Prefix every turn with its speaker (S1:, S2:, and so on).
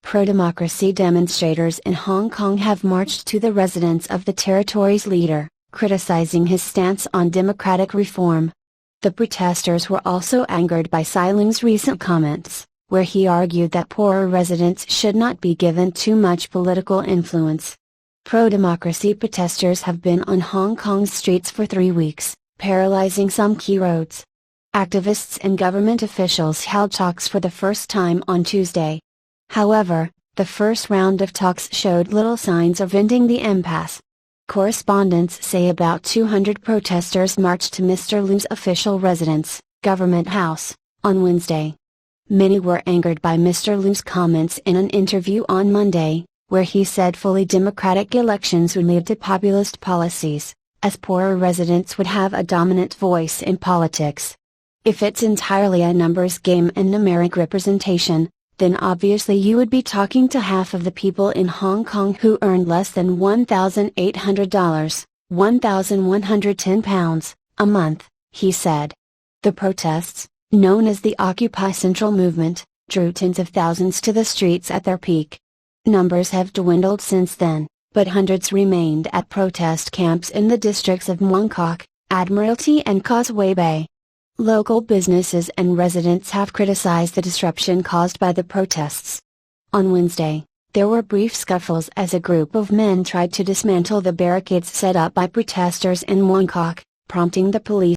S1: Pro-democracy demonstrators in Hong Kong have marched to the residence of the territory's leader, criticizing his stance on democratic reform. The protesters were also angered by Leung's recent comments, where he argued that poorer residents should not be given too much political influence. Pro-democracy protesters have been on Hong Kong's streets for 3 weeks, paralyzing some key roads. Activists and government officials held talks for the first time on Tuesday. However, the first round of talks showed little signs of ending the impasse. Correspondents say about 200 protesters marched to Mr. Leung's official residence, Government House, on Wednesday. Many were angered by Mr. Leung's comments in an interview on Monday, where he said fully democratic elections would lead to populist policies, as poorer residents would have a dominant voice in politics. If it's entirely a numbers game and numeric representation, then obviously you would be talking to half of the people in Hong Kong who earn less than $1,800, £1,110, a month, he said. The protests, known as the Occupy Central movement, drew tens of thousands to the streets at their peak. Numbers have dwindled since then, but hundreds remained at protest camps in the districts of Mong Kok, Admiralty and Causeway Bay. Local businesses and residents have criticized the disruption caused by the protests. On Wednesday, there were brief scuffles as a group of men tried to dismantle the barricades set up by protesters in Mong Kok, prompting the police